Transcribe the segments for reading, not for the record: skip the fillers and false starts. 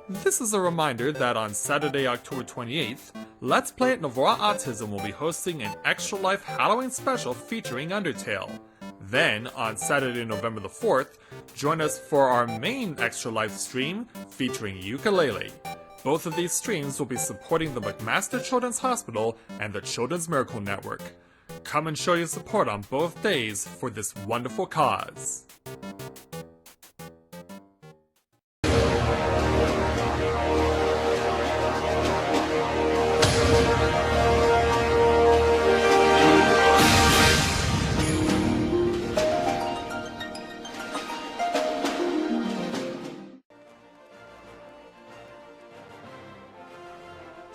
This is a reminder that on Saturday, October 28th, Let's Play at Novora Autism will be hosting an Extra Life Halloween special featuring Undertale. Then, on Saturday, November the 4th, join us for our main Extra Life stream featuring Ukulele. Both of these streams will be supporting the McMaster Children's Hospital and the Children's Miracle Network. Come and show your support on both days for this wonderful cause.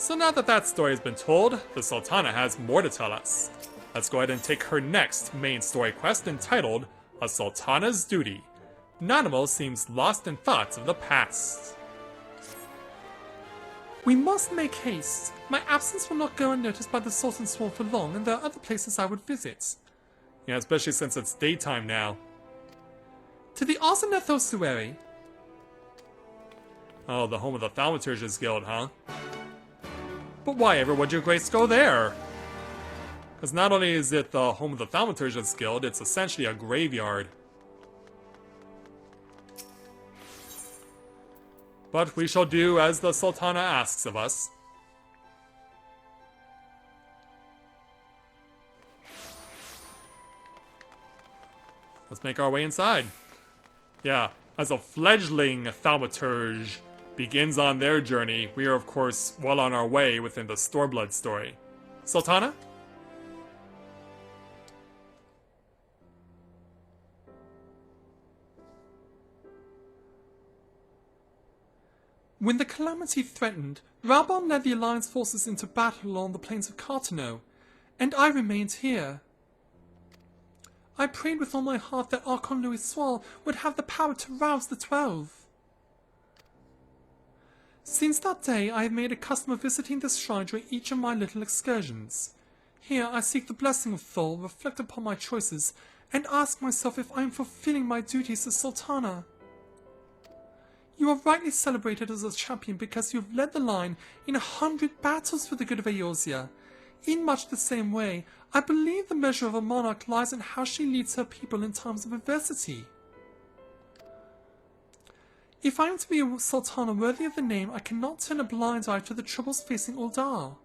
So now that story has been told, the Sultana has more to tell us. Let's go ahead and take her next main story quest entitled A Sultana's Duty. Nanimo seems lost in thoughts of the past. We must make haste. My absence will not go unnoticed by the Sultan's sworn for long, and there are other places I would visit. Yeah, especially since it's daytime now. To the Ossuary. Oh, the home of the Thaumaturge's Guild, huh? But why ever would your grace go there? Because not only is it the home of the Thaumaturge's Guild, it's essentially a graveyard. But we shall do as the Sultana asks of us. Let's make our way inside. Yeah, as a fledgling Thaumaturge begins on their journey, we are of course well on our way within the Stormblood story. Sultana? When the calamity threatened, Raubon led the Alliance forces into battle along the plains of Cartano, and I remained here. I prayed with all my heart that Archon Louis Soil would have the power to rouse the 12. Since that day, I have made a custom of visiting this shrine during each of my little excursions. Here, I seek the blessing of Thol, reflect upon my choices, and ask myself if I am fulfilling my duties as Sultana. You are rightly celebrated as a champion because you have led the line in 100 battles for the good of Eorzea. In much the same way, I believe the measure of a monarch lies in how she leads her people in times of adversity. If I am to be a Sultana worthy of the name, I cannot turn a blind eye to the troubles facing Uldar.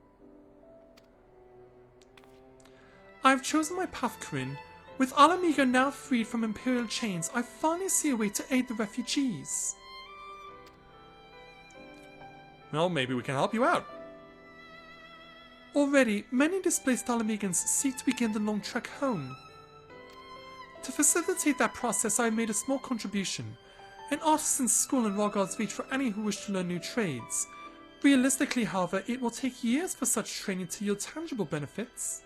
I have chosen my path, Corinne. With Ala Mhigo now freed from imperial chains, I finally see a way to aid the refugees. Well, maybe we can help you out. Already, many displaced Ala Mhigans seek to begin the long trek home. To facilitate that process, I have made a small contribution. An artisan's school in Rogard's Reach for any who wish to learn new trades. Realistically, however, it will take years for such training to yield tangible benefits.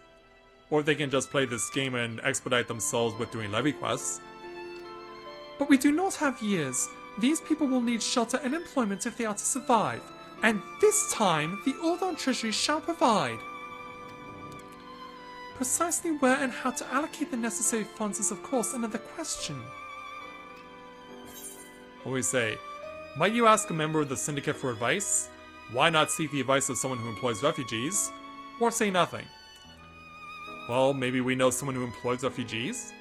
Or they can just play this game and expedite themselves with doing levy quests. But we do not have years. These people will need shelter and employment if they are to survive. And this time, the Uldan Treasury shall provide. Precisely where and how to allocate the necessary funds is of course another question. What we say? Might you ask a member of the syndicate for advice? Why not seek the advice of someone who employs refugees? Or say nothing? Well, maybe we know someone who employs refugees?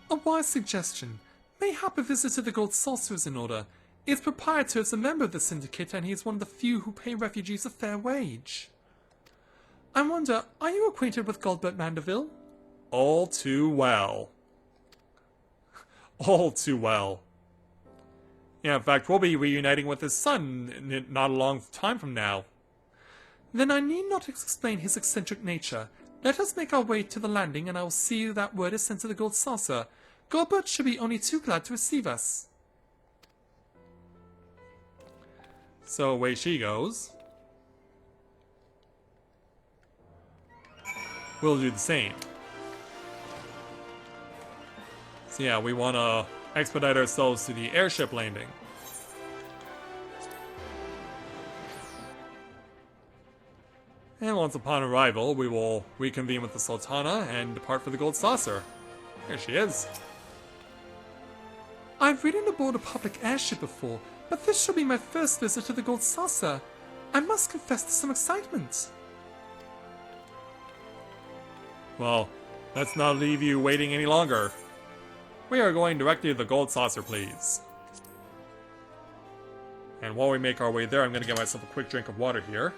A wise suggestion. Mayhap a visit to the Gold Saucer is in order. Its proprietor is a member of the syndicate and he is one of the few who pay refugees a fair wage. I wonder, are you acquainted with Goldbert Mandeville? All too well. All too well. Yeah, in fact, we'll be reuniting with his son in not a long time from now. Then I need not explain his eccentric nature. Let us make our way to the landing and I will see that word is sent to the Gold Saucer. Goldbert should be only too glad to receive us. So away she goes. We'll do the same. So yeah, we want to expedite ourselves to the airship landing. And once upon arrival, we will reconvene with the Sultana and depart for the Gold Saucer. Here she is. I've ridden aboard a public airship before, but this shall be my first visit to the Gold Saucer. I must confess to some excitement. Well, let's not leave you waiting any longer. We are going directly to the Gold Saucer, please. And while we make our way there, I'm going to get myself a quick drink of water here.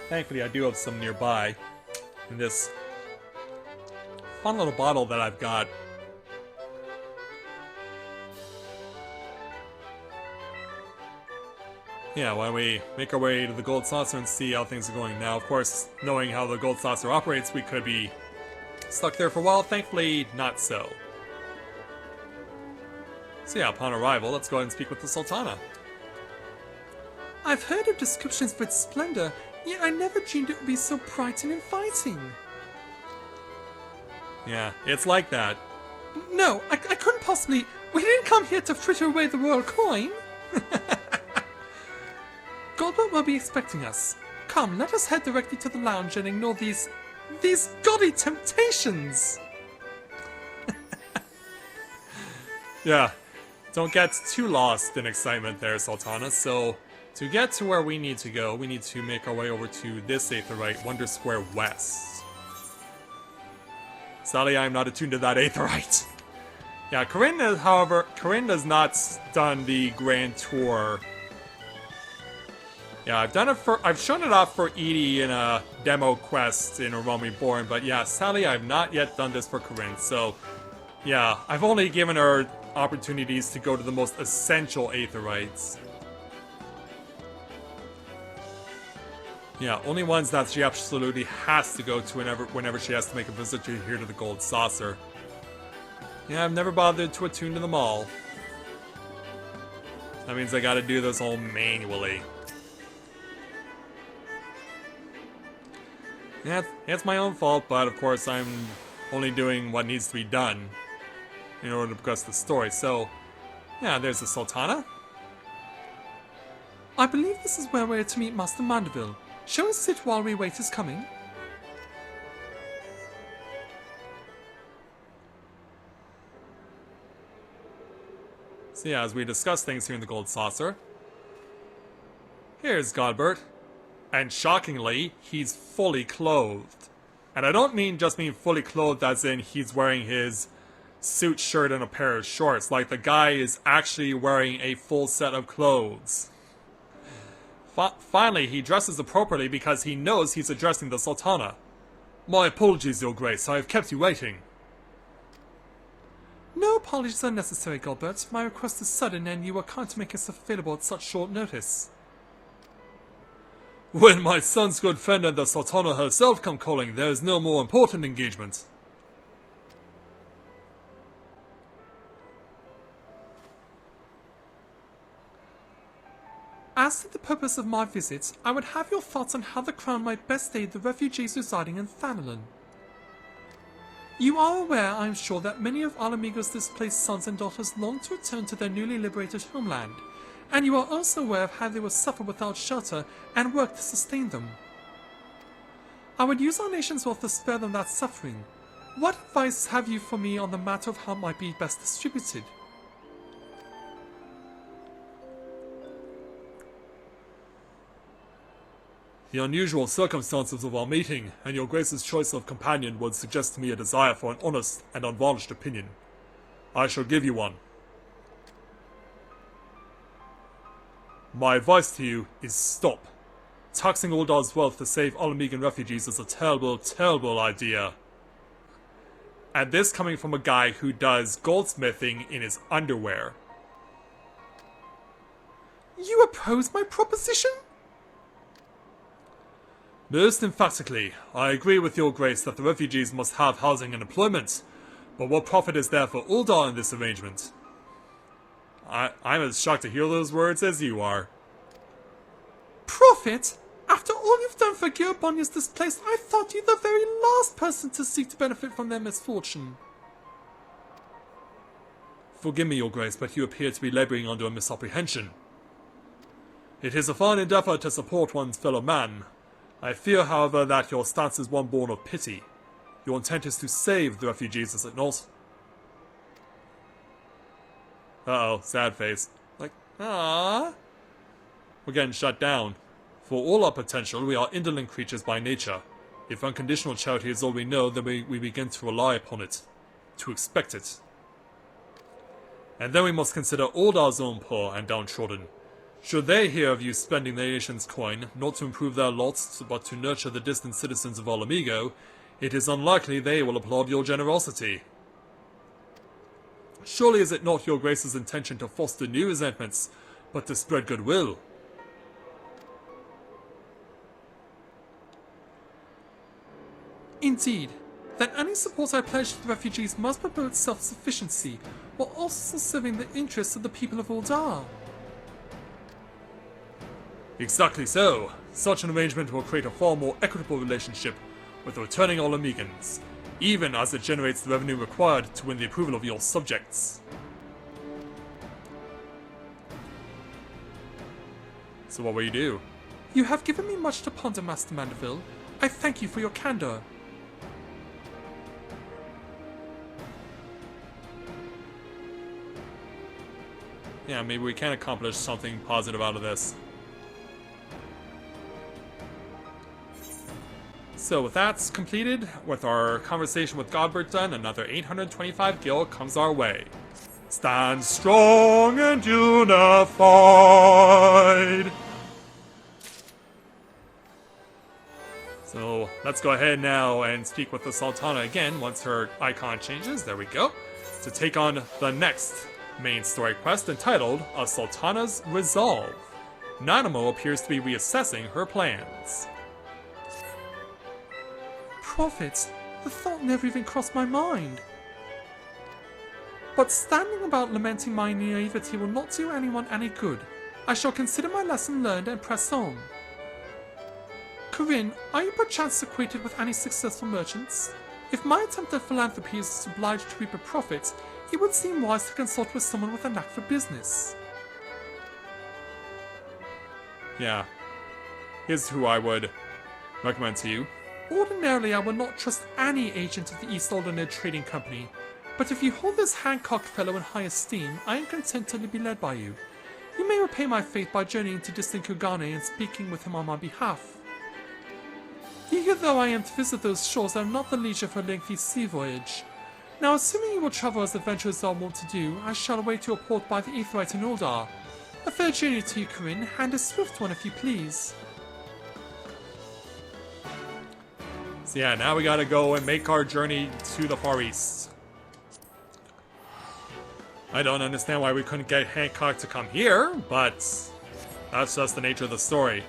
Thankfully, I do have some nearby. In this fun little bottle that I've got. Yeah, why don't we make our way to the Gold Saucer and see how things are going now. Of course, knowing how the Gold Saucer operates, we could be stuck there for a while. Thankfully, not so. So yeah, upon arrival, let's go ahead and speak with the Sultana. I've heard of descriptions of its splendor, yet I never dreamed it would be so bright and inviting. Yeah, it's like that. No, I couldn't possibly. We didn't come here to fritter away the royal coin. Goldberg will be expecting us. Come, let us head directly to the lounge and ignore these gaudy temptations. Yeah, don't get too lost in excitement there, Sultana. So, to get to where we need to go, we need to make our way over to this Aetheryte, Wonder Square West. Sadly, I am not attuned to that Aetheryte. Yeah, Corinne has not done the Grand Tour. Yeah, I've shown it off for Edie in a demo quest in A Realm Reborn, but yeah, sadly I've not yet done this for Corinne, so yeah, I've only given her opportunities to go to the most essential Aetherytes. Yeah, only ones that she absolutely has to go to whenever she has to make a visit here to the Gold Saucer. Yeah, I've never bothered to attune to them all. That means I gotta do this all manually. Yeah, it's my own fault, but of course I'm only doing what needs to be done in order to progress the story. So, yeah, there's the Sultana. I believe this is where we're to meet Master Mandeville. Shall we sit while we wait his coming? So yeah, as we discuss things here in the Gold Saucer, here's Godbert. And shockingly, he's fully clothed. And I don't just mean fully clothed as in he's wearing his suit shirt and a pair of shorts. Like, the guy is actually wearing a full set of clothes. Finally, he dresses appropriately because he knows he's addressing the Sultana. My apologies, Your Grace, I have kept you waiting. No apologies are necessary, Gilbert. My request is sudden and you were kind to make yourself available at such short notice. When my son's good friend and the Sultana herself come calling, there is no more important engagement. As to the purpose of my visit, I would have your thoughts on how the Crown might best aid the refugees residing in Thanalon. You are aware, I am sure, that many of Ala Mhigo's displaced sons and daughters long to return to their newly liberated homeland, and you are also aware of how they will suffer without shelter and work to sustain them. I would use our nation's wealth to spare them that suffering. What advice have you for me on the matter of how it might be best distributed? The unusual circumstances of our meeting, and your Grace's choice of companion would suggest to me a desire for an honest and unvarnished opinion. I shall give you one. My advice to you is stop. Taxing Uldar's wealth to save Ala Mhigan refugees is a terrible, terrible idea. And this coming from a guy who does goldsmithing in his underwear. You oppose my proposition? Most emphatically, I agree with your Grace that the refugees must have housing and employment, but what profit is there for Uldar in this arrangement? I'm as shocked to hear those words as you are. Profit? After all you've done for Gearbonya's displaced, I thought you the very last person to seek to benefit from their misfortune. Forgive me, your Grace, but you appear to be labouring under a misapprehension. It is a fine endeavour to support one's fellow man. I fear, however, that your stance is one born of pity. Your intent is to save the refugees, is it not? Uh-oh, sad face. Like, ah. We're getting shut down. For all our potential, we are indolent creatures by nature. If unconditional charity is all we know, then we begin to rely upon it. To expect it. And then we must consider all our own poor and downtrodden. Should they hear of you spending the nation's coin, not to improve their lots, but to nurture the distant citizens of Ala Mhigo, it is unlikely they will applaud your generosity. Surely is it not your Grace's intention to foster new resentments, but to spread goodwill? Indeed. Then any support I pledge to the refugees must promote self-sufficiency, while also serving the interests of the people of Uldar. Exactly so. Such an arrangement will create a far more equitable relationship with the returning Ala Mhigans, even as it generates the revenue required to win the approval of your subjects. So what will you do? You have given me much to ponder, Master Mandeville. I thank you for your candor. Yeah, maybe we can accomplish something positive out of this. So with that completed, with our conversation with Godbert done, another 825 gil comes our way. Stand strong and unified! So let's go ahead now and speak with the Sultana again once her icon changes, there we go, to take on the next main story quest entitled A Sultana's Resolve. Nanamo appears to be reassessing her plans. Prophet, the thought never even crossed my mind. But standing about lamenting my naivety will not do anyone any good. I shall consider my lesson learned and press on. Corinne, are you perchance acquainted with any successful merchants? If my attempt at philanthropy is obliged to reap a profit, it would seem wise to consult with someone with a knack for business. Yeah. Here's who I would recommend to you. Ordinarily, I would not trust any agent of the East Aldernead Trading Company, but if you hold this Hancock fellow in high esteem, I am content to be led by you. You may repay my faith by journeying to distant Kugane and speaking with him on my behalf. Eager though I am to visit those shores, I am not the leisure for a lengthy sea voyage. Now, assuming you will travel as adventurers are wont to do, I shall await your port by the Aetheryte in Uldar. A fair journey to you, Corinne, and a swift one if you please. So yeah, now we gotta go and make our journey to the Far East. I don't understand why we couldn't get Hancock to come here, but that's just the nature of the story.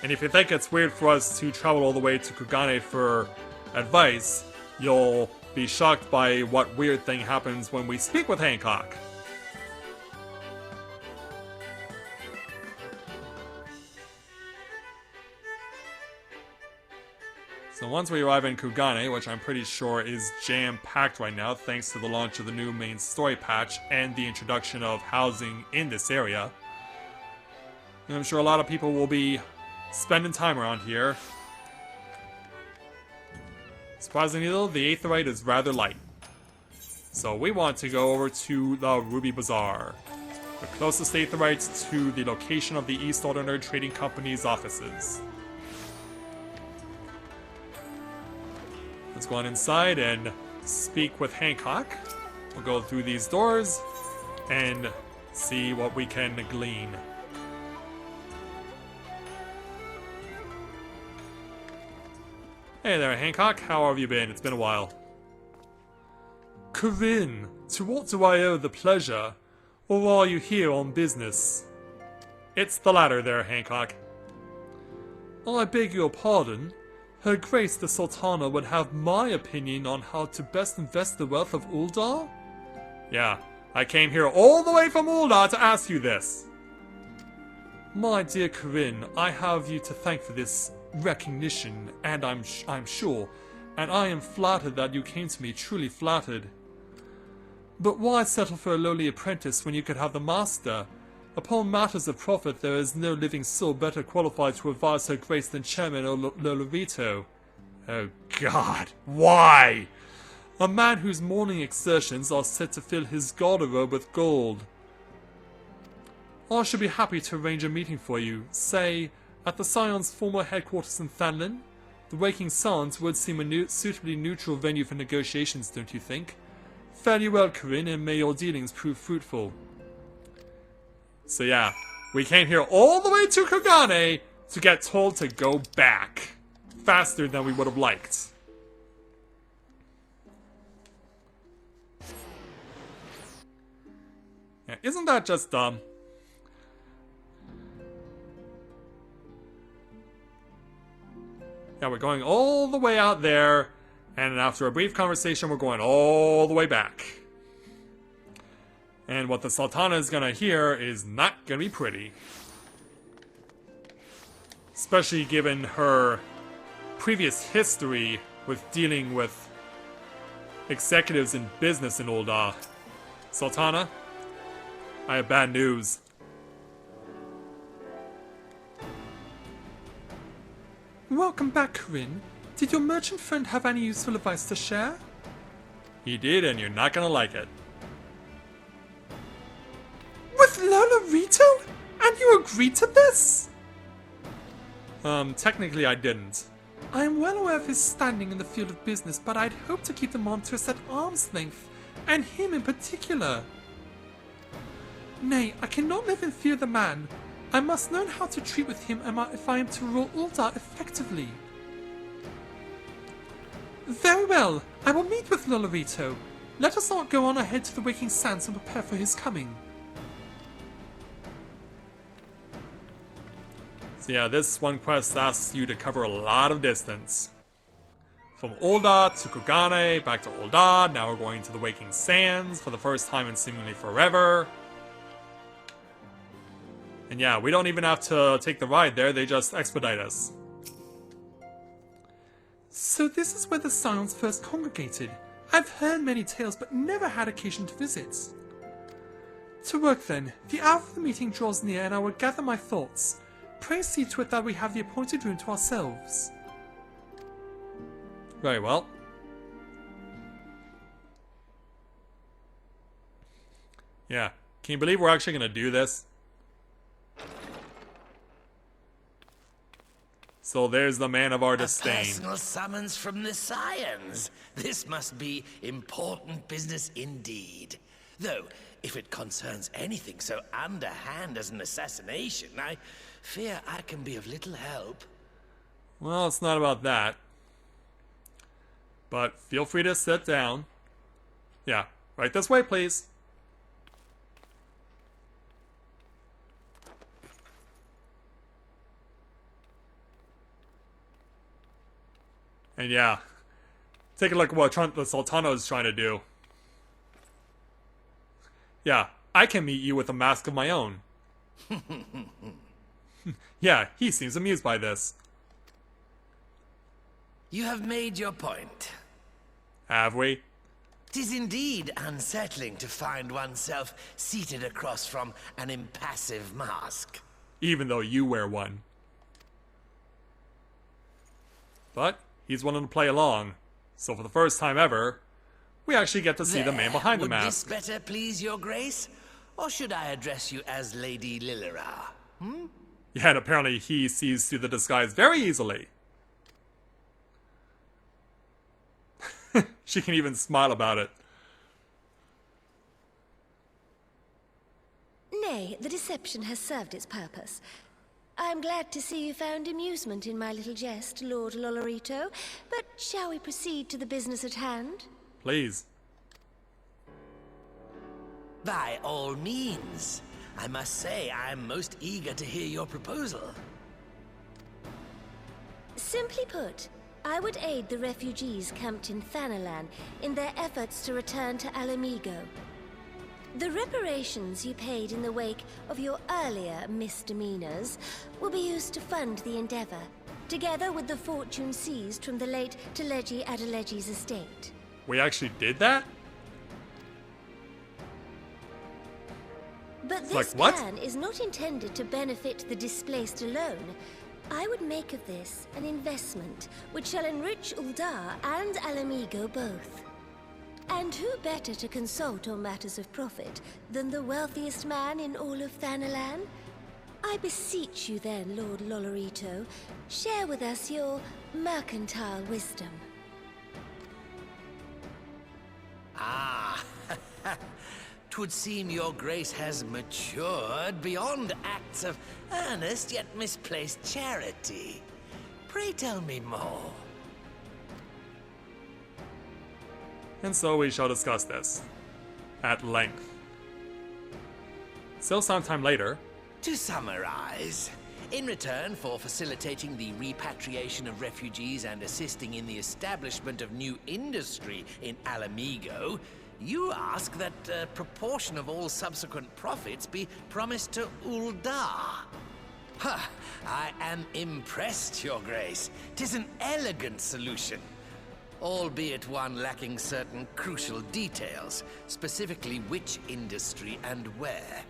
And if you think it's weird for us to travel all the way to Kugane for advice, you'll be shocked by what weird thing happens when we speak with Hancock. So once we arrive in Kugane, which I'm pretty sure is jam-packed right now thanks to the launch of the new main story patch and the introduction of housing in this area, and I'm sure a lot of people will be spending time around here. Surprisingly though, the Aetheryte is rather light. So we want to go over to the Ruby Bazaar, the closest Aetheryte to the location of the East Aldernead Trading Company's offices. Let's go on inside and speak with Hancock. We'll go through these doors and see what we can glean. Hey there, Hancock. How have you been? It's been a while. Corinne, to what do I owe the pleasure? Or are you here on business? It's the latter there, Hancock. I beg your pardon. Her Grace the Sultana would have my opinion on how to best invest the wealth of Uldar? Yeah, I came here all the way from Uldar to ask you this. My dear Corinne, I have you to thank for this recognition, and I'm sure, and I am flattered that you came to me, truly flattered. But why settle for a lowly apprentice when you could have the master? Upon matters of profit, there is no living soul better qualified to advise Her Grace than Chairman Olorito. Oh God, why? A man whose morning exertions are set to fill his garderobe with gold. I should be happy to arrange a meeting for you, say, at the Scion's former headquarters in Thanlin. The Waking Suns would seem a suitably neutral venue for negotiations, don't you think? Fare you well, Corinne, and may your dealings prove fruitful. So yeah, we came here all the way to Kogane to get told to go back. Faster than we would have liked. Yeah, isn't that just dumb? Yeah, we're going all the way out there, and after a brief conversation, we're going all the way back. And what the Sultana is gonna hear is not gonna be pretty. Especially given her previous history with dealing with executives in business in Ul'dah. Sultana, I have bad news. Welcome back, Corinne. Did your merchant friend have any useful advice to share? He did, and you're not gonna like it. With Lolorito? And you agreed to this? Technically I didn't. I am well aware of his standing in the field of business, but I'd hoped to keep the Montress at arm's length, and him in particular. Nay, I cannot live in fear of the man. I must learn how to treat with him if I am to rule Ul'dah effectively. Very well, I will meet with Lolorito. Let us not go on ahead to the Waking Sands and prepare for his coming. So yeah, this one quest asks you to cover a lot of distance. From Ul'dah to Kogane, back to Ul'dah, now we're going to the Waking Sands for the first time in seemingly forever. And yeah, we don't even have to take the ride there, they just expedite us. So this is where the Scions first congregated. I've heard many tales, but never had occasion to visit. To work then. The hour of the meeting draws near, and I will gather my thoughts. Pray see to it that we have the appointed room to ourselves. Very well. Yeah, can you believe we're actually gonna do this? So there's the man of our disdain. A personal summons from the Scions. This must be important business indeed. Though, if it concerns anything so underhand as an assassination, I fear I can be of little help. Well, it's not about that. But feel free to sit down. Yeah, right this way, please. And yeah, take a look at what the Sultana is trying to do. Yeah, I can meet you with a mask of my own. Yeah, he seems amused by this. You have made your point. Have we? 'Tis indeed unsettling to find oneself seated across from an impassive mask. Even though you wear one. But he's willing to play along. So for the first time ever, we actually get to see the man behind the mask. Would this better please your grace? Or should I address you as Lady Lilira? Yeah, and apparently he sees through the disguise very easily. She can even smile about it. Nay, the deception has served its purpose. I am glad to see you found amusement in my little jest, Lord Lolorito, but shall we proceed to the business at hand? Please. By all means. I must say I am most eager to hear your proposal. Simply put, I would aid the refugees camped in Thanalan in their efforts to return to Ala Mhigo. The reparations you paid in the wake of your earlier misdemeanors will be used to fund the endeavor, together with the fortune seized from the late Teleji Adeleji's estate. We actually did that? But this Like what? plan is not intended to benefit the displaced alone. I would make of this an investment which shall enrich Uldar and Ala Mhigo both. And who better to consult on matters of profit than the wealthiest man in all of Thanalan? I beseech you then, Lord Lolorito, share with us your mercantile wisdom. Ah, 'twould seem your grace has matured beyond acts of earnest yet misplaced charity. Pray tell me more. And so we shall discuss this at length. Still some time later. To summarize, in return for facilitating the repatriation of refugees and assisting in the establishment of new industry in Ala Mhigo, you ask that a proportion of all subsequent profits be promised to Uldar. Ha! I am impressed, Your Grace. 'Tis an elegant solution, albeit one lacking certain crucial details, specifically which industry and where.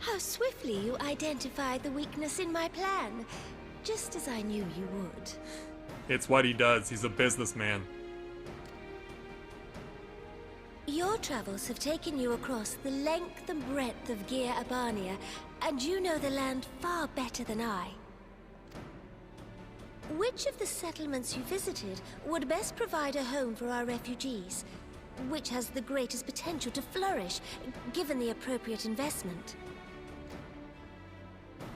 How swiftly you identified the weakness in my plan, just as I knew you would. It's what he does. He's a businessman. Your travels have taken you across the length and breadth of Gir Abania, and you know the land far better than I. Which of the settlements you visited would best provide a home for our refugees? Which has the greatest potential to flourish, given the appropriate investment?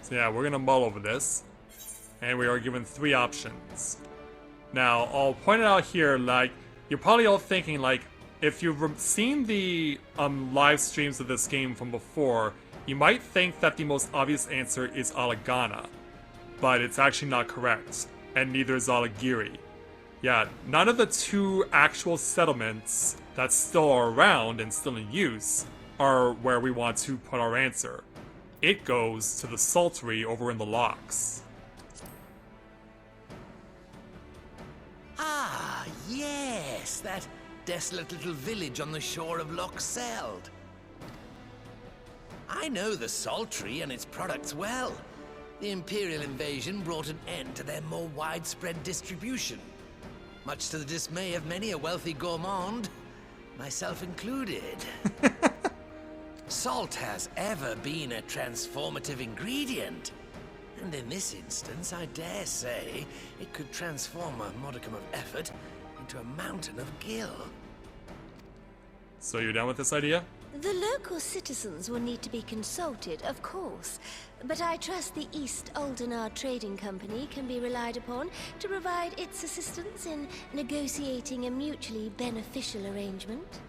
So yeah, we're gonna mull over this, and we are given 3 options. Now, I'll point it out here, like, you're probably all thinking, like, if you've seen the live streams of this game from before, you might think that the most obvious answer is Alagana, but it's actually not correct, and neither is Alagiri. Yeah, none of the 2 actual settlements that still are around and still in use are where we want to put our answer. It goes to the Sultry over in the Locks. Ah, yes, that desolate little village on the shore of Loch Seld. I know the Sultry and its products well. The Imperial invasion brought an end to their more widespread distribution, much to the dismay of many a wealthy gourmand, myself included. Salt has ever been a transformative ingredient, and in this instance, I dare say, it could transform a modicum of effort into a mountain of gil. So you're down with this idea? The local citizens will need to be consulted, of course, but I trust the East Aldenar Trading Company can be relied upon to provide its assistance in negotiating a mutually beneficial arrangement.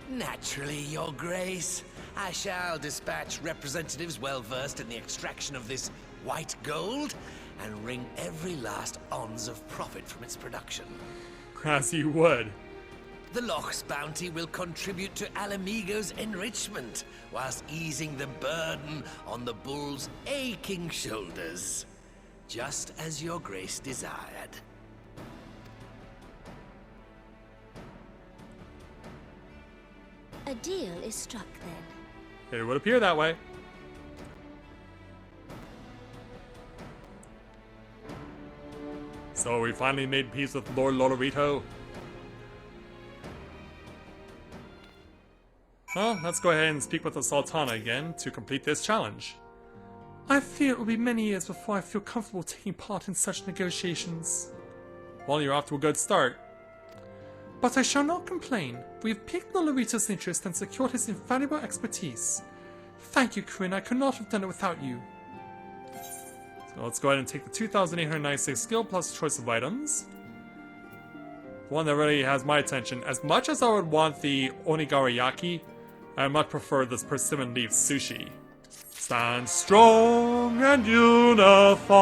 Naturally, Your Grace. I shall dispatch representatives well-versed in the extraction of this white gold and wring every last ounce of profit from its production. As you would. The Loch's bounty will contribute to Ala Mhigo's enrichment, whilst easing the burden on the bull's aching shoulders. Just as Your Grace desired. A deal is struck then. It would appear that way. So we finally made peace with Lord Lolorito. Well, let's go ahead and speak with the Sultana again to complete this challenge. I fear it will be many years before I feel comfortable taking part in such negotiations. Well, you're off to a good start. But I shall not complain. We have piqued Lolorito's interest and secured his invaluable expertise. Thank you, Corinne. I could not have done it without you. So let's go ahead and take the 2,896 skill plus choice of items. The one that really has my attention. As much as I would want the Onigarayaki, I much prefer this persimmon leaf sushi. Stand strong and unified!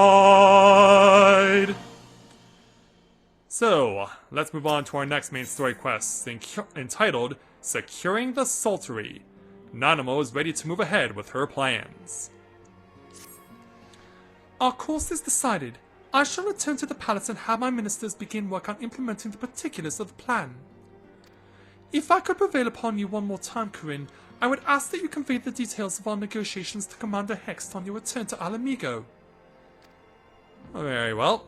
So, let's move on to our next main story quest, entitled Securing the Sultry. Nanamo is ready to move ahead with her plans. Our course is decided. I shall return to the palace and have my ministers begin work on implementing the particulars of the plan. If I could prevail upon you one more time, Corinne, I would ask that you convey the details of our negotiations to Commander Hext on your return to Ala Mhigo. Very well.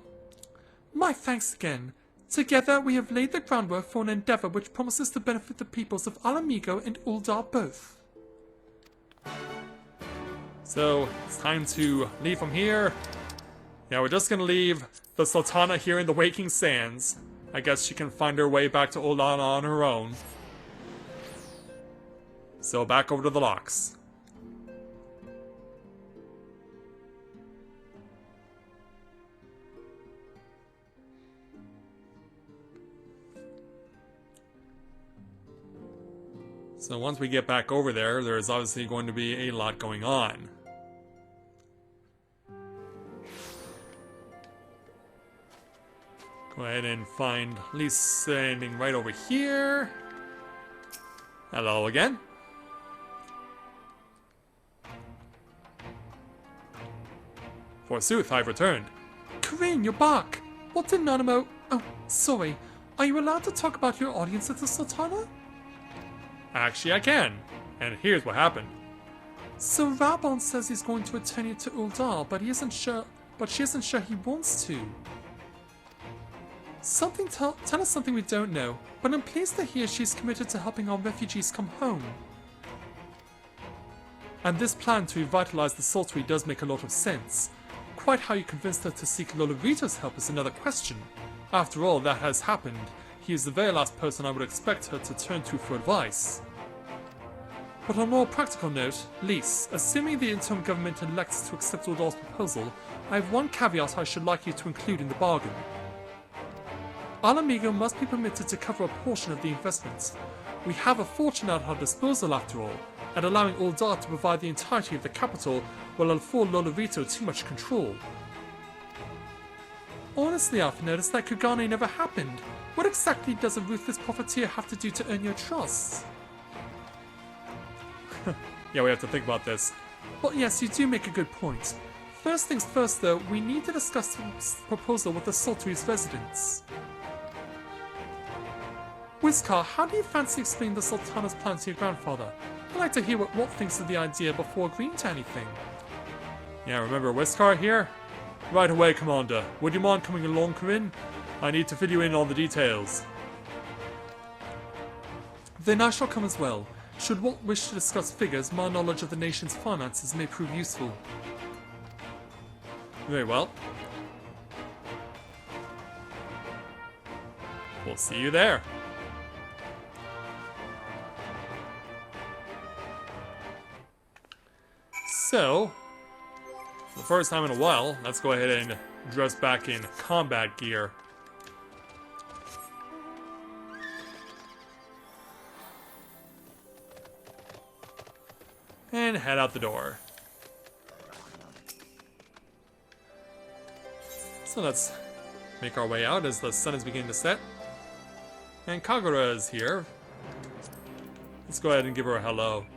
My thanks again. Together we have laid the groundwork for an endeavor which promises to benefit the peoples of Ala Mhigo and Uldar both. So, it's time to leave from here. Yeah, we're just gonna leave the Sultana here in the Waking Sands. I guess she can find her way back to Uldar on her own. So, back over to the locks. So once we get back over there, there's obviously going to be a lot going on. Go ahead and find Lise standing right over here. Hello again. Forsooth, I've returned. Corinne, you're back! What did Nanamo... Oh, sorry. Are you allowed to talk about your audience at the Sultana? Actually, I can. And here's what happened. So Rabon says he's going to return you to Uldar, but she isn't sure he wants to. Tell us something we don't know, but I'm pleased to hear she's committed to helping our refugees come home. And this plan to revitalize the Sultry does make a lot of sense. Quite how you convinced her to seek Lolorito's help is another question. After all that has happened, he is the very last person I would expect her to turn to for advice. But on a more practical note, Lise, assuming the interim government elects to accept Uldar's proposal, I have one caveat I should like you to include in the bargain. Ala Mhigo must be permitted to cover a portion of the investments. We have a fortune at our disposal after all, and allowing Uldar to provide the entirety of the capital will afford Lolorito too much control. Honestly, I've noticed that Kugane never happened. What exactly does a ruthless profiteer have to do to earn your trust? Yeah, we have to think about this. Well, yes, you do make a good point. First things first, though, we need to discuss the proposal with the Sultry's residents. Whiskar, how do you fancy explaining the Sultana's plan to your grandfather? I'd like to hear what Walt thinks of the idea before agreeing to anything. Yeah, remember Whiskar here? Right away, Commander. Would you mind coming along, Corinne? I need to fill you in on the details. Then I shall come as well. Should Walt wish to discuss figures, my knowledge of the nation's finances may prove useful. Very well. We'll see you there. So, for the first time in a while, let's go ahead and dress back in combat gear. And head out the door. So let's make our way out as the sun is beginning to set. And Kagura is here. Let's go ahead and give her a hello.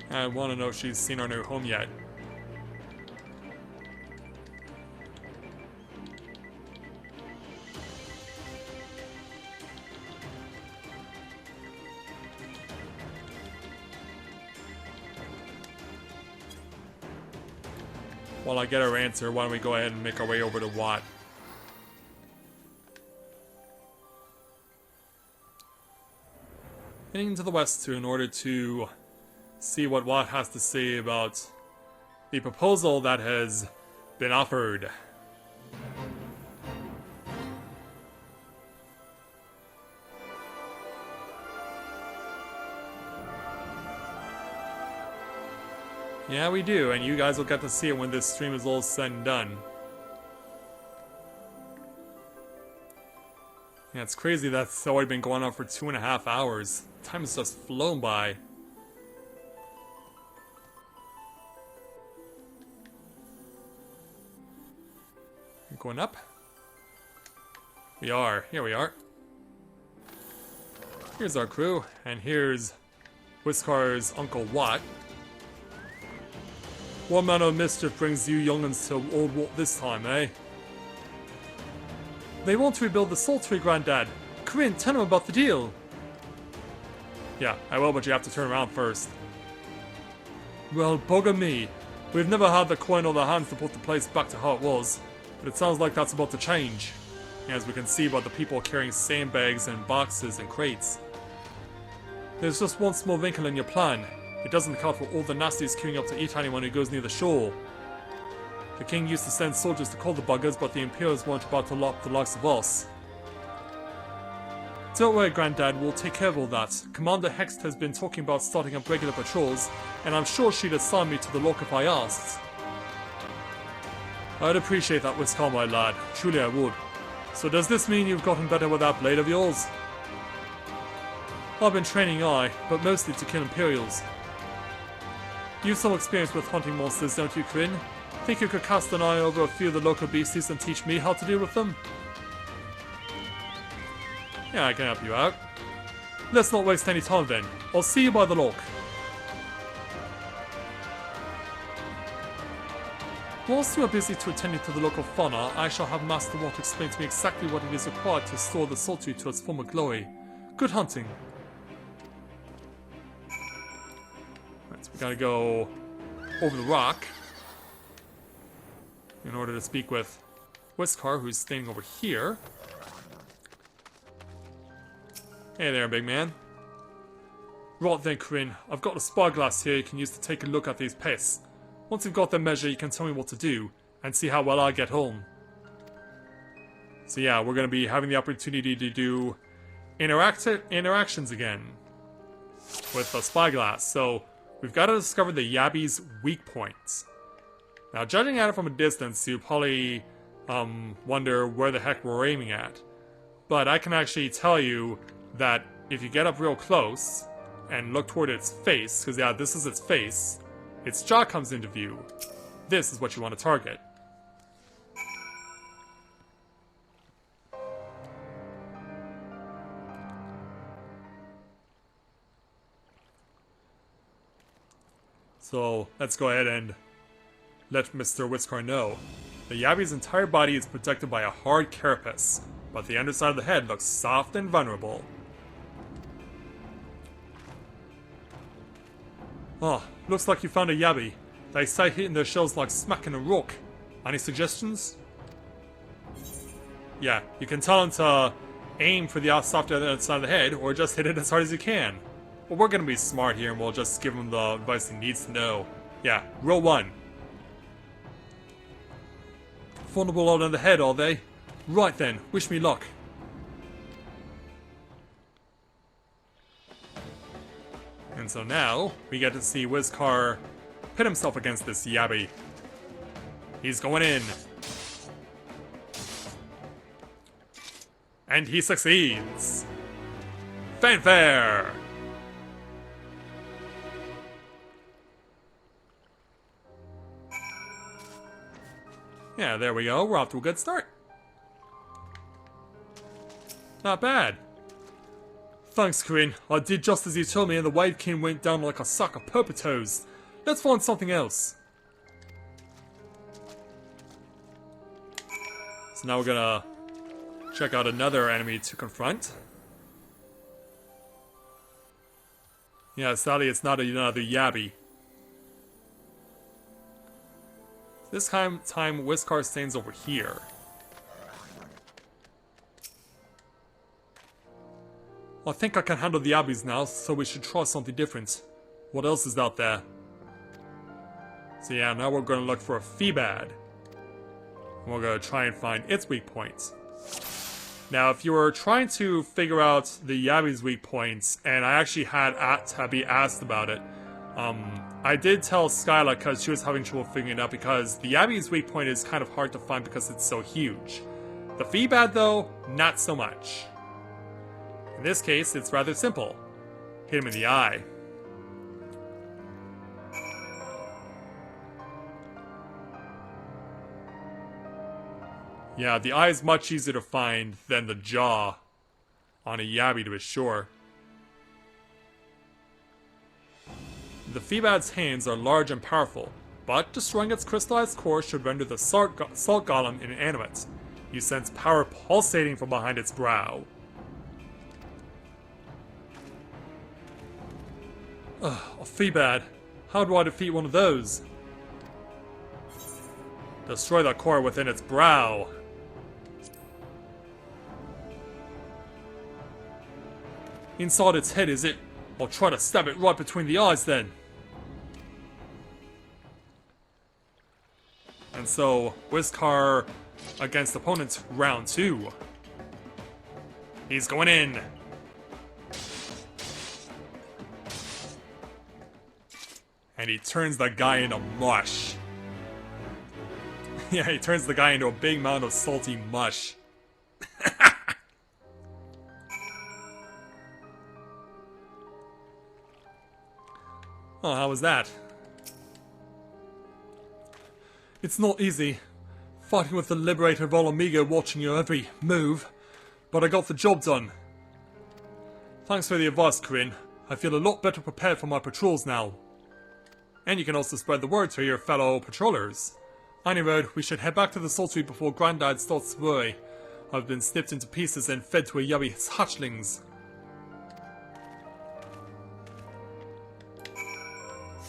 I want to know if she's seen our new home yet. While I get her answer, why don't we go ahead and make our way over to Watt. Heading to the west too in order to see what Watt has to say about the proposal that has been offered. Yeah, we do, and you guys will get to see it when this stream is all said and done. Yeah, it's crazy that's already been going on for 2.5 hours. Time has just flown by. Going up? We are. Here we are. Here's our crew, and here's Whiskar's Uncle Watt. What manner of mischief brings you young'uns to Old Walt this time, eh? They want to rebuild the Soul Tree, Granddad. Corinne, tell them about the deal. Yeah, I will, but you have to turn around first. Well, bugger me. We've never had the coin or the hands to put the place back to how it was, but it sounds like that's about to change. As we can see by the people carrying sandbags and boxes and crates. There's just one small wrinkle in your plan. It doesn't account for all the nasties queuing up to eat anyone who goes near the shore. The king used to send soldiers to call the buggers, but the Imperials weren't about to lock the likes of us. Don't worry, Granddad, we'll take care of all that. Commander Hext has been talking about starting up regular patrols, and I'm sure she'd assign me to the lock if I asked. I'd appreciate that, Whisker, my lad. Truly I would. So does this mean you've gotten better with that blade of yours? I've been training but mostly to kill Imperials. You've some experience with hunting monsters, don't you, Corinne? Think you could cast an eye over a few of the local beasties and teach me how to deal with them? Yeah, I can help you out. Let's not waste any time then. I'll see you by the lock. Whilst you are busy to attending to the local fauna, I shall have Master Watt explain to me exactly what it is required to restore the Soul Tree to its former glory. Good hunting. Right, so we gotta go over the rock in order to speak with Whisker, who's standing over here. Hey there, big man. Right then, Corinne. I've got a spyglass here you can use to take a look at these pests. Once you've got the measure, you can tell me what to do, and see how well I get home. So yeah, we're going to be having the opportunity to do interactions again with the spyglass. So we've got to discover the Yabby's weak points. Now, judging at it from a distance, you probably wonder where the heck we're aiming at. But I can actually tell you that if you get up real close and look toward its face, because yeah, this is its face, its jaw comes into view. This is what you want to target. So let's go ahead and let Mr. Whisker know. The Yabby's entire body is protected by a hard carapace, but the underside of the head looks soft and vulnerable. Ah, looks like you found a Yabby. They say hitting their shells like smacking a rock. Any suggestions? Yeah, you can tell him to aim for the soft side of the head, or just hit it as hard as you can. But we're gonna be smart here and we'll just give him the advice he needs to know. Yeah, roll 1. Vulnerable out in the head, are they? Right then, wish me luck. And so now, we get to see Whisker pit himself against this Yabby. He's going in. And he succeeds! Fanfare! Yeah, there we go. We're off to a good start. Not bad. Thanks, Corinne. I did just as you told me and the Wave King went down like a sack of purple-toes. Let's find something else. So now we're gonna check out another enemy to confront. Yeah, sadly it's not another Yabby. This time Whisker stands over here. I think I can handle the Yabbies now, so we should try something different. What else is out there? So yeah, now we're gonna look for a Feebad. We're gonna try and find its weak points. Now, if you were trying to figure out the Yabby's weak points, and I actually had to be asked about it, I did tell Skyla because she was having trouble figuring it out because the Yabby's weak point is kind of hard to find because it's so huge. The Feebad, though, not so much. In this case, it's rather simple. Hit him in the eye. Yeah, the eye is much easier to find than the jaw on a Yabby, to be sure. The Feebad's hands are large and powerful, but destroying its crystallized core should render the salt golem inanimate. You sense power pulsating from behind its brow. A Feebad. How do I defeat one of those? Destroy the core within its brow. Inside its head, is it? I'll try to stab it right between the eyes then. And so, Whiskar against opponents, round 2. He's going in. And he turns the guy into mush. Yeah, he turns the guy into a big mound of salty mush. Oh, how was that? It's not easy, fighting with the Liberator of Ala Mhigo watching your every move, but I got the job done. Thanks for the advice, Corinne. I feel a lot better prepared for my patrols now. And you can also spread the word to your fellow patrollers. On your road, we should head back to the Sultry before Grandad starts to worry. I've been snipped into pieces and fed to a yubby's hatchlings.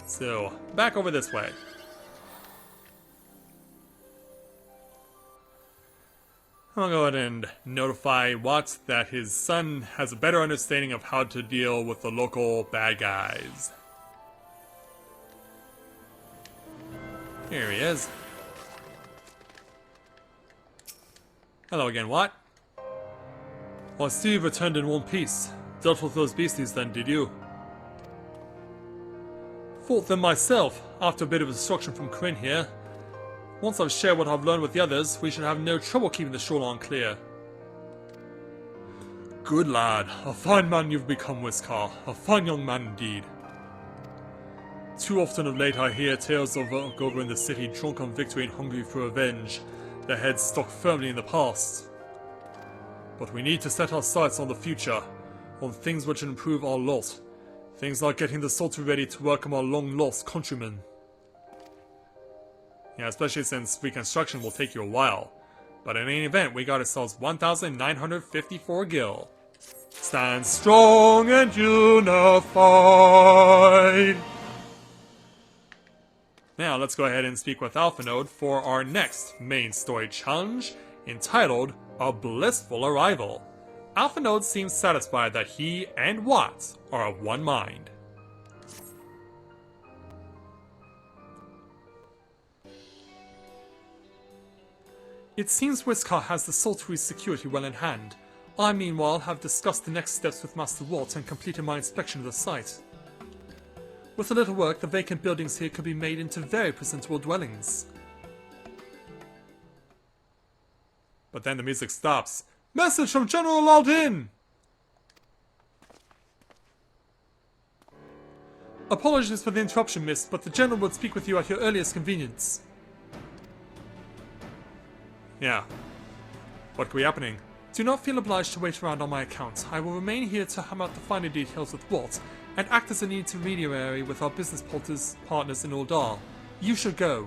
So, back over this way. I'll go ahead and notify Watt that his son has a better understanding of how to deal with the local bad guys. Here he is. Hello again, Watt. I see you've returned in one piece. Dealt with those beasties then, did you? Fought them myself, after a bit of instruction from Corinne here. Once I've shared what I've learned with the others, we should have no trouble keeping the shoreline clear. Good lad. A fine man you've become, Whiskar. A fine young man indeed. Too often of late I hear tales of over in the city drunk on victory and hungry for revenge, their heads stuck firmly in the past. But we need to set our sights on the future, on things which improve our lot. Things like getting the Sultry ready to welcome our long-lost countrymen. Yeah, especially since reconstruction will take you a while. But in any event, we got ourselves 1,954 gil. Stand strong and unified! Now let's go ahead and speak with Alphanode for our next main story challenge, entitled A Blissful Arrival. Alphanode seems satisfied that he and Watt are of one mind. It seems Whiskar has the Sultry's security well in hand. I meanwhile have discussed the next steps with Master Watt and completed my inspection of the site. With a little work, the vacant buildings here could be made into very presentable dwellings. But then the music stops. Message from General Aldin! Apologies for the interruption, miss, but the General would speak with you at your earliest convenience. Yeah. What could be happening? Do not feel obliged to wait around on my account. I will remain here to hammer out the finer details with Watt, and act as an intermediary with our business partners in Uldar. You should go.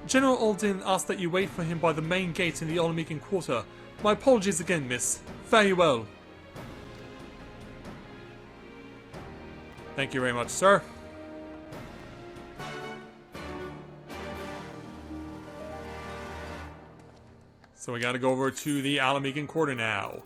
General Aldin asked that you wait for him by the main gate in the Ala Mhigo quarter. My apologies again, miss. Fare you well. Thank you very much, sir. So we gotta go over to the Ala Mhigo quarter now.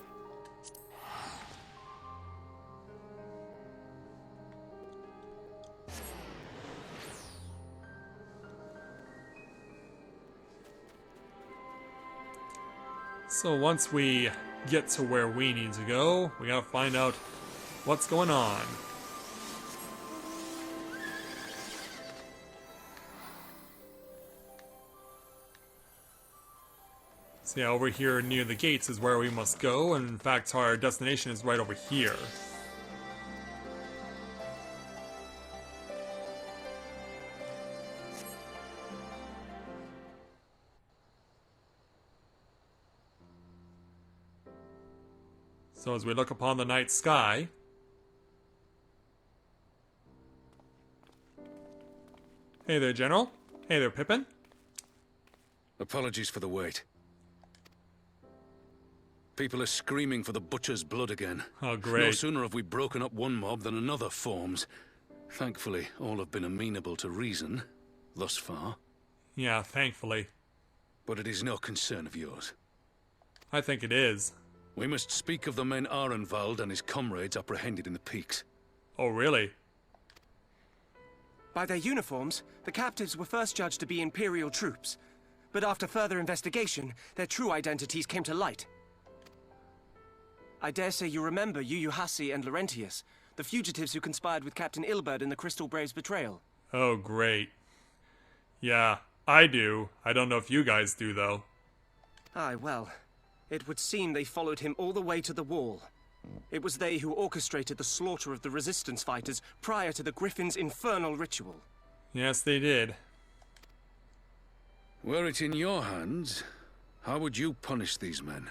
So once we get to where we need to go, we gotta find out what's going on. So yeah, over here near the gates is where we must go, and in fact our destination is right over here. So as we look upon the night sky, hey there, General. Hey there, Pippin. Apologies for the wait. People are screaming for the butcher's blood again. Oh, No great. sooner have we broken up one mob than another forms. Thankfully, all have been amenable to reason, thus far. Yeah, thankfully. But it is no concern of yours. I think it is. We must speak of the men Arenvald and his comrades apprehended in the peaks. Oh, really? By their uniforms, the captives were first judged to be Imperial troops. But after further investigation, their true identities came to light. I dare say you remember Yuyuhasi and Laurentius, the fugitives who conspired with Captain Ilberd in the Crystal Brave's betrayal. Oh, great. Yeah, I do. I don't know if you guys do, though. Aye, well, it would seem they followed him all the way to the wall. It was they who orchestrated the slaughter of the resistance fighters prior to the Griffin's infernal ritual. Yes, they did. Were it in your hands, how would you punish these men?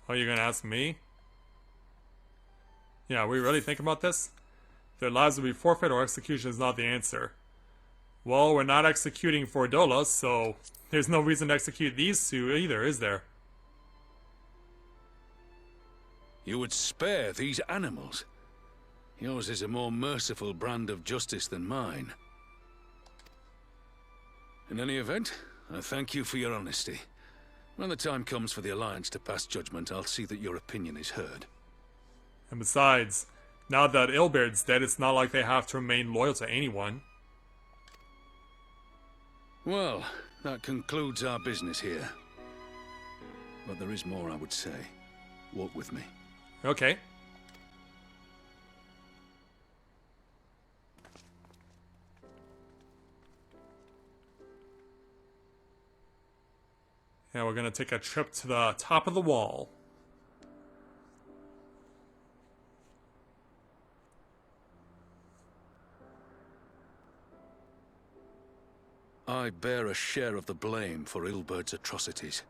Oh, you're gonna ask me? Yeah, we really think about this? Their lives will be forfeit or execution is not the answer. Well, we're not executing Fordola, so there's no reason to execute these two either, is there? You would spare these animals? Yours is a more merciful brand of justice than mine. In any event, I thank you for your honesty. When the time comes for the Alliance to pass judgment, I'll see that your opinion is heard. And besides, now that Ilberd's dead, it's not like they have to remain loyal to anyone. Well, that concludes our business here. But there is more I would say. Walk with me. Okay. Yeah, we're gonna take a trip to the top of the wall. I bear a share of the blame for Ilberd's atrocities.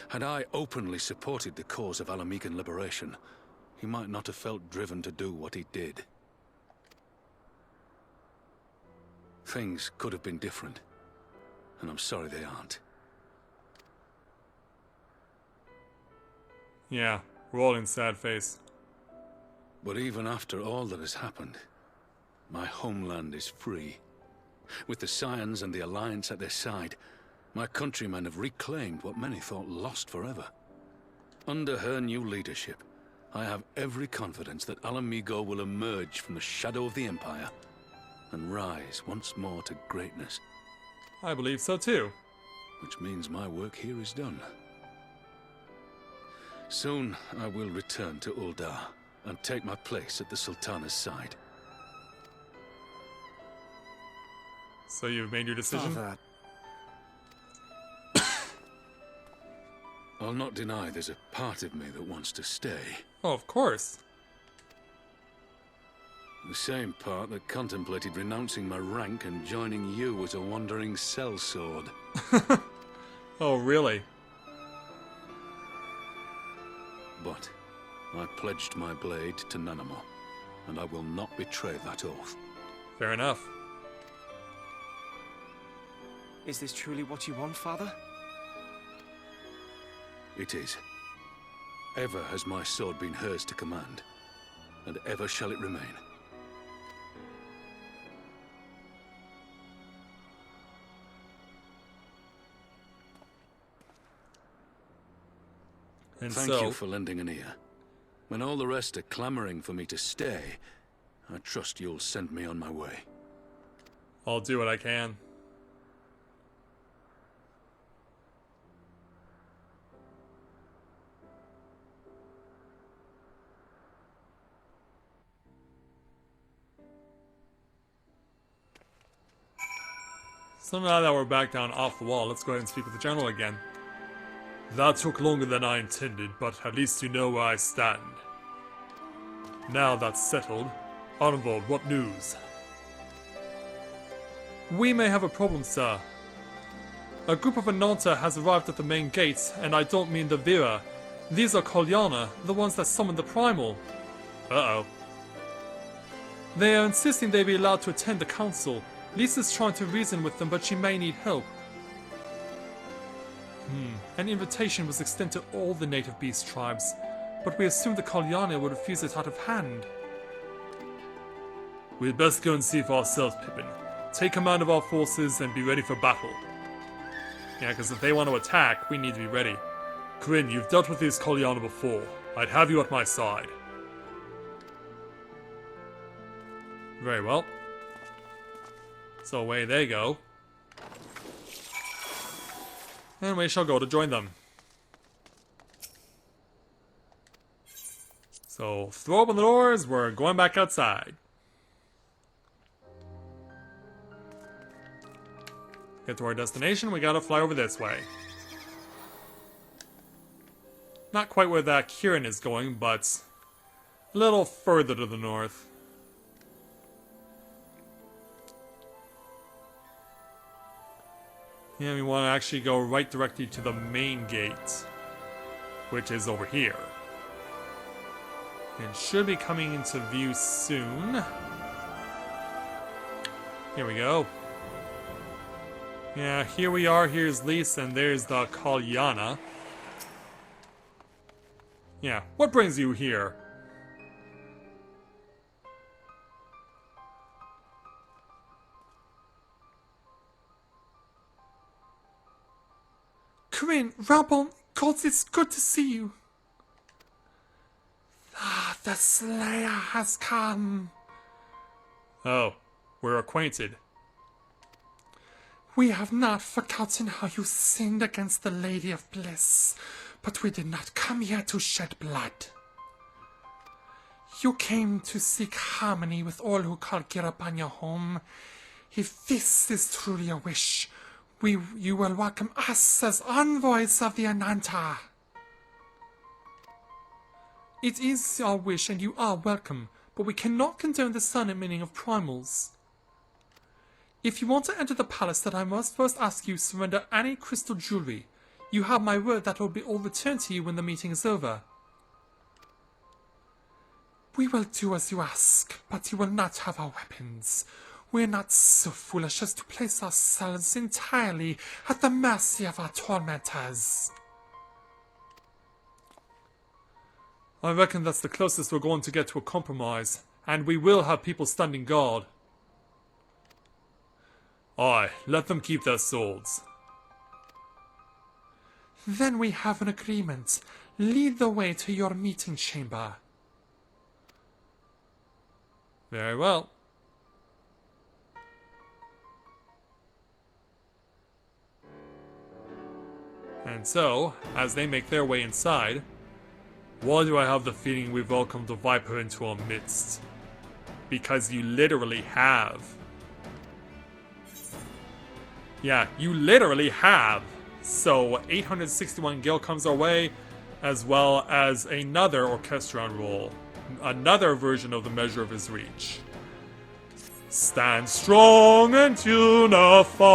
Had I openly supported the cause of Ala Mhigan liberation, he might not have felt driven to do what he did. Things could have been different, and I'm sorry they aren't. Yeah, rolling sad face. But even after all that has happened, my homeland is free. With the Scions and the Alliance at their side, my countrymen have reclaimed what many thought lost forever. Under her new leadership, I have every confidence that Ala Mhigo will emerge from the shadow of the Empire and rise once more to greatness. I believe so too. Which means my work here is done. Soon I will return to Uldar and take my place at the Sultana's side. So you've made your decision? Father, I'll not deny there's a part of me that wants to stay. Oh, of course. The same part that contemplated renouncing my rank and joining you as a wandering sellsword. Oh, really? But I pledged my blade to Nanamo, and I will not betray that oath. Fair enough. is this truly what you want, Father? It is. Ever has my sword been hers to command, and ever shall it remain. And Thank so, you for lending an ear. When all the rest are clamoring for me to stay, I trust you'll send me on my way. I'll do what I can. So now that we're back down off the wall, let's go ahead and speak with the general again. That took longer than I intended, but at least you know where I stand. Now that's settled, Arnold, what news? We may have a problem, sir. A group of Ananta has arrived at the main gates, and I don't mean the Vira. These are Kolyana, the ones that summoned the Primal. Uh-oh. They are insisting they be allowed to attend the council. Lisa's trying to reason with them, but she may need help. An invitation was extended to all the native beast tribes, but we assumed the Kalyana would refuse it out of hand. We'd best go and see for ourselves, Pippin. Take command of our forces and be ready for battle. Yeah, because if they want to attack, we need to be ready. Kryn, you've dealt with these Kalyana before. I'd have you at my side. Very well. So away they go. And we shall go to join them. So, throw open the doors, we're going back outside. Get to our destination, we gotta fly over this way. Not quite where that Kieran is going, but a little further to the north. Yeah, we want to actually go right directly to the main gate, which is over here. It should be coming into view soon. Here we go. Yeah, here we are. Here's Lys, and there's the Kalyana. Yeah, what brings you here? Kryn, Rabon, gods, it's good to see you. The Slayer has come. Oh, we're acquainted. We have not forgotten how you sinned against the Lady of Bliss, but we did not come here to shed blood. You came to seek harmony with all who call Girabanya home. If this is truly a wish, you will welcome us as envoys of the Ananta. It is our wish, and you are welcome, but we cannot condone the summoning of primals. If you want to enter the palace, then I must first ask you to surrender any crystal jewelry. You have my word that will be all returned to you when the meeting is over. We will do as you ask, but you will not have our weapons. We're not so foolish as to place ourselves entirely at the mercy of our tormentors. I reckon that's the closest we're going to get to a compromise, and we will have people standing guard. Aye, let them keep their swords. Then we have an agreement. Lead the way to your meeting chamber. Very well. And so, as they make their way inside, why do I have the feeling we've welcomed a Viper into our midst? Because you literally have. Yeah, you literally have. So 861 gil comes our way, as well as another Orchestron roll. Another version of the Measure of His Reach. Stand strong and unified.